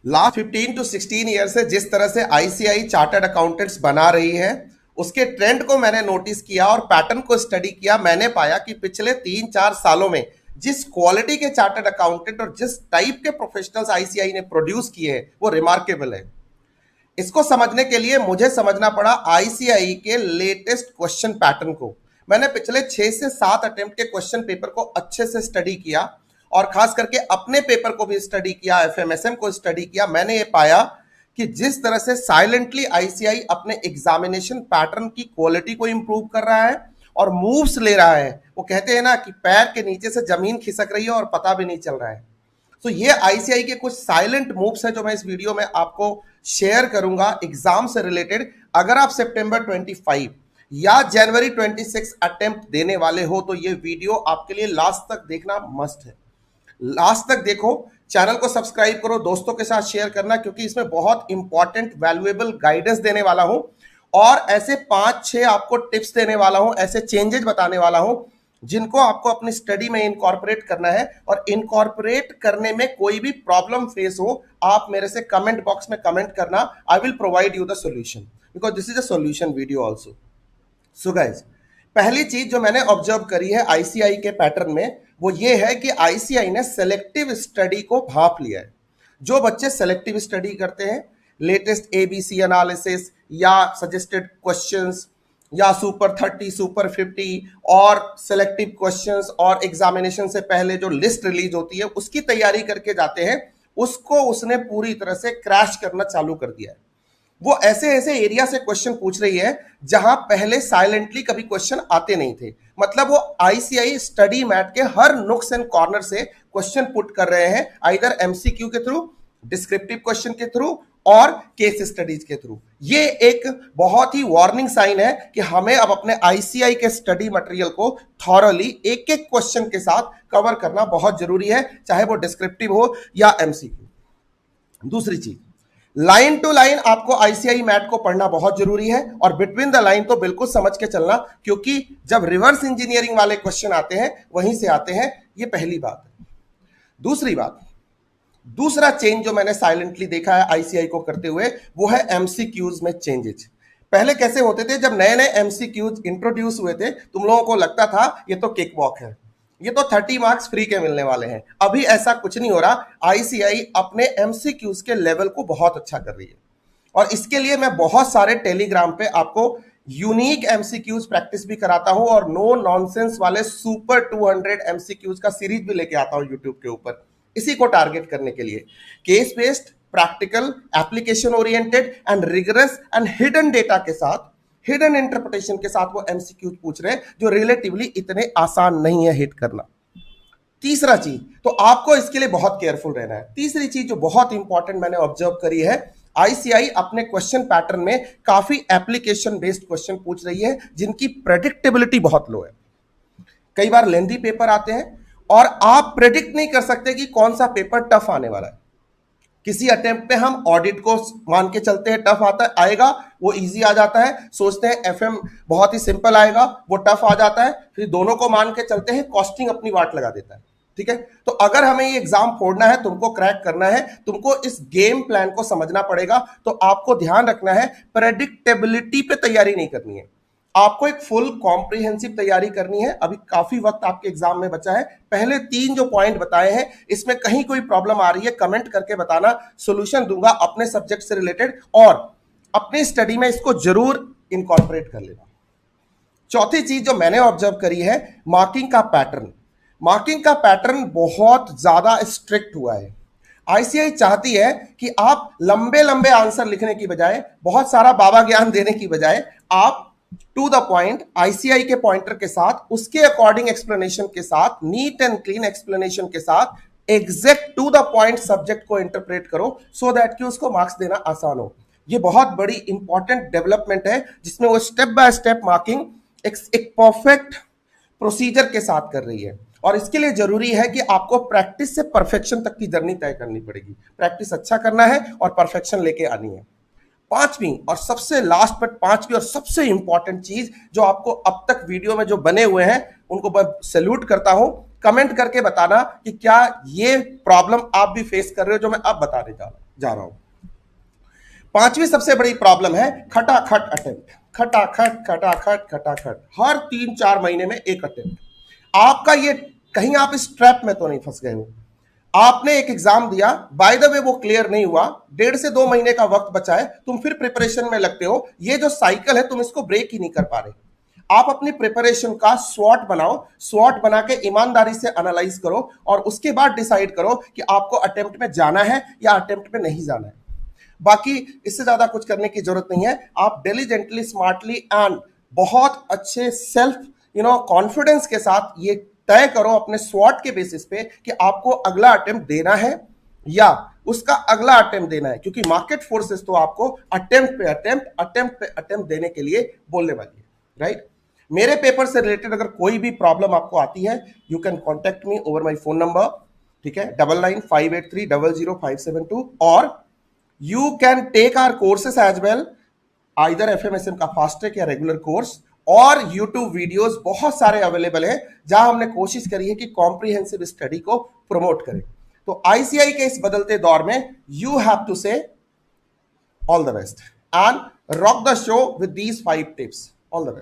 Last 15 to 16 year से जिस तरह से आईसीआई चार्टर्ड अकाउंटेंट्स बना रही है, उसके ट्रेंड को मैंने नोटिस किया और पैटर्न को स्टडी किया। मैंने पाया कि पिछले 3-4 सालों में जिस क्वालिटी के चार्टर्ड अकाउंटेंट और जिस टाइप के प्रोफेशनल्स आईसीआई ने प्रोड्यूस किए हैं वो रिमार्केबल है। इसको समझने के लिए मुझे समझना पड़ा आईसीआई के लेटेस्ट क्वेश्चन पैटर्न को। मैंने पिछले 6 से 7 अटेम्प्ट के क्वेश्चन पेपर को अच्छे से स्टडी किया और खास करके अपने पेपर को भी स्टडी किया, एफएमएसएम को स्टडी किया। मैंने ये पाया कि जिस तरह से साइलेंटली आईसीआई अपने एग्जामिनेशन पैटर्न की क्वालिटी को इंप्रूव कर रहा है और मूव्स ले रहा है, वो कहते हैं ना कि पैर के नीचे से जमीन खिसक रही है और पता भी नहीं चल रहा है। तो ये आईसीआई के कुछ साइलेंट मूव्स हैं जो मैं इस वीडियो में आपको शेयर करूंगा एग्जाम से रिलेटेड। अगर आप सितंबर 25 या जनवरी 26 अटेम्प्ट देने वाले हो तो ये वीडियो आपके लिए लास्ट तक देखना मस्ट है। लास्ट तक देखो, चैनल को सब्सक्राइब करो, दोस्तों के साथ शेयर करना, क्योंकि इसमें बहुत इंपॉर्टेंट वैल्यूएबल गाइडेंस देने वाला हूं और ऐसे 5-6 आपको टिप्स देने वाला हूं, ऐसे चेंजेस बताने वाला हूं जिनको आपको अपनी स्टडी में इनकॉर्पोरेट करना है। और इनकॉर्पोरेट करने में कोई भी प्रॉब्लम फेस हो, आप मेरे से कमेंट बॉक्स में कमेंट करना। I will provide you the solution because this is a solution video also. So guys, पहली चीज जो मैंने ऑब्जर्व करी है आईसीआई के पैटर्न में वो ये है कि आईसीआई ने सेलेक्टिव स्टडी को भांप लिया है। जो बच्चे सेलेक्टिव स्टडी करते हैं, लेटेस्ट एबीसी एनालिसिस या सजेस्टेड क्वेश्चंस या सुपर 30, सुपर 50 और सिलेक्टिव क्वेश्चंस और एग्जामिनेशन से पहले जो लिस्ट रिलीज होती है उसकी तैयारी करके जाते हैं, उसको उसने पूरी तरह से क्रैश करना चालू कर दिया है। वो ऐसे ऐसे एरिया से क्वेश्चन पूछ रही है जहां पहले साइलेंटली कभी क्वेश्चन आते नहीं थे। मतलब वो आईसीआई स्टडी मैट के हर नुक्स एंड कॉर्नर से क्वेश्चन पुट कर रहे हैं, आइदर एमसीक्यू के थ्रू, डिस्क्रिप्टिव क्वेश्चन के थ्रू और केस स्टडीज के थ्रू। ये एक बहुत ही वार्निंग साइन है कि हमें अब अपने आईसीआई के स्टडी मटेरियल को थॉरली एक एक क्वेश्चन के साथ कवर करना बहुत जरूरी है, चाहे वो डिस्क्रिप्टिव हो या एमसीक्यू। दूसरी चीज, लाइन टू लाइन आपको आईसीआई मैट को पढ़ना बहुत जरूरी है और बिटवीन द लाइन तो बिल्कुल समझ के चलना, क्योंकि जब रिवर्स इंजीनियरिंग वाले क्वेश्चन आते हैं वहीं से आते हैं। ये पहली बात है। दूसरी बात, दूसरा चेंज जो मैंने साइलेंटली देखा है आईसीआई को करते हुए वो है एमसीक्यूज में चेंजेस। पहले कैसे होते थे, जब नए नए एमसीक्यूज इंट्रोड्यूस हुए थे तुम लोगों को लगता था ये तो केक वॉक है, ये तो 30 मार्क्स फ्री के मिलने वाले हैं। अभी ऐसा कुछ नहीं हो रहा। आईसीआई अपने एमसीक्यूज के लेवल को बहुत अच्छा कर रही है और इसके लिए मैं बहुत सारे टेलीग्राम पे आपको यूनिक एमसीक्यूज प्रैक्टिस भी कराता हूं और नो नॉनसेंस वाले सुपर 200 एमसीक्यूज का सीरीज भी लेके आता हूं यूट्यूब के ऊपर, इसी को टारगेट करने के लिए। Case based, practical, application oriented and rigorous and hidden data के साथ, हिडन इंटरप्रिटेशन के साथ वो एमसीक्यूज पूछ रहे हैं जो रिलेटिवली इतने आसान नहीं है हिट करना। तीसरा चीज, तो आपको इसके लिए बहुत केयरफुल रहना है। तीसरी चीज जो बहुत इंपॉर्टेंट मैंने ऑब्जर्व करी है, आईसीआई अपने क्वेश्चन पैटर्न में काफी एप्लीकेशन बेस्ड क्वेश्चन पूछ रही है जिनकी प्रेडिक्टेबिलिटी बहुत लो है। कई बार लेंथी पेपर आते हैं और आप प्रेडिक्ट नहीं कर सकते कि कौन सा पेपर टफ आने वाला है। किसी अटेम्प्ट पे हम ऑडिट को मान के चलते हैं टफ आता आएगा, वो इजी आ जाता है, सोचते हैं एफएम बहुत ही सिंपल आएगा, वो टफ आ जाता है, फिर दोनों को मान के चलते हैं, कॉस्टिंग अपनी वाट लगा देता है। ठीक है, तो अगर हमें ये एग्जाम फोड़ना है, तुमको क्रैक करना है, तुमको इस गेम प्लान को समझना पड़ेगा। तो आपको ध्यान रखना है, प्रेडिक्टेबिलिटी पे तैयारी नहीं करनी है, आपको एक फुल कॉम्प्रिहेंसिव तैयारी करनी है। अभी काफी वक्त आपके एग्जाम में बचा है। पहले 3 जो पॉइंट बताए हैं, इसमें कहीं कोई प्रॉब्लम आ रही है कमेंट करके बताना, सॉल्यूशन दूंगा अपने सब्जेक्ट से रिलेटेड और अपनी स्टडी में इसको जरूर इनकॉर्पोरेट कर लेना। चौथी चीज जो मैंने ऑब्जर्व करी है, मार्किंग का पैटर्न। मार्किंग का पैटर्न बहुत ज्यादा स्ट्रिक्ट हुआ है। आईसीआई चाहती है कि आप लंबे लंबे आंसर लिखने की बजाय, बहुत सारा बाबा ज्ञान देने की बजाय, आप टू द पॉइंट आईसीआई के पॉइंटर के साथ, उसके अकॉर्डिंग एक्सप्लेनेशन के साथ, नीट एंड क्लीन एक्सप्लेनेशन के साथ, exact to the point subject को इंटरप्रेट करो सो दैट कि उसको मार्क्स देना आसान हो। ये बहुत बड़ी इंपॉर्टेंट डेवलपमेंट है जिसमें वो स्टेप बाय स्टेप मार्किंग एक परफेक्ट प्रोसीजर के साथ कर रही है। और इसके लिए जरूरी है कि आपको प्रैक्टिस से परफेक्शन तक की जर्नी तय करनी पड़ेगी। प्रैक्टिस अच्छा करना है और परफेक्शन लेके आनी है। पांचवी और सबसे लास्ट पर पांचवी और सबसे इंपॉर्टेंट चीज जो आपको अब तक वीडियो में जो बने हुए हैं उनको मैं सैल्यूट करता हूं, कमेंट करके बताना कि क्या ये प्रॉब्लम आप भी फेस कर रहे हो जो मैं अब बताने जा रहा हूं। पांचवी सबसे बड़ी प्रॉब्लम है खटाखट अटेम्प्ट। खटाखट खटाखट खटाखट, हर 3-4 महीने में एक अटेम्प्ट। आपका ये, कहीं आप इस ट्रैप में तो नहीं फंस गए हो? आपने एक एग्जाम दिया, बाय द वे वो क्लियर नहीं हुआ, 1.5 से 2 महीने का वक्त बचा है, तुम फिर प्रिपरेशन में लगते हो। ये जो साइकिल है तुम इसको ब्रेक ही नहीं कर पा रहे। आप अपनी प्रिपरेशन का स्वॉट बनाओ, स्वॉट बना के ईमानदारी से एनालाइज करो और उसके बाद डिसाइड करो कि आपको अटेम्प्ट में जाना है या अटेम्प्ट में नहीं जाना है। बाकी इससे ज्यादा कुछ करने की जरूरत नहीं है। आप डिलीजेंटली, स्मार्टली एंड बहुत अच्छे सेल्फ कॉन्फिडेंस के साथ ये तय करो अपने स्वॉट के बेसिस पे कि आपको अगला अटेम्प्ट देना है या उसका अगला अटेम्प्ट देना है, क्योंकि मार्केट फोर्सेस तो आपको अटेम्प्ट पे अटेम्प्ट देने के लिए बोलने वाली है, राइट। मेरे पेपर से रिलेटेड अगर कोई भी प्रॉब्लम आपको आती है, you can contact me over my phone number, ठीक है, 9958300572, और you can take our courses as well, either FMSM का फास्ट ट्रैक या रेगुलर कोर्स, और YouTube वीडियोस बहुत सारे अवेलेबल हैं जहां हमने कोशिश करी है कि कॉम्प्रिहेंसिव स्टडी को प्रमोट करें। तो ICI के इस बदलते दौर में यू हैव टू से all the best and rock the show with these 5 tips. All the best.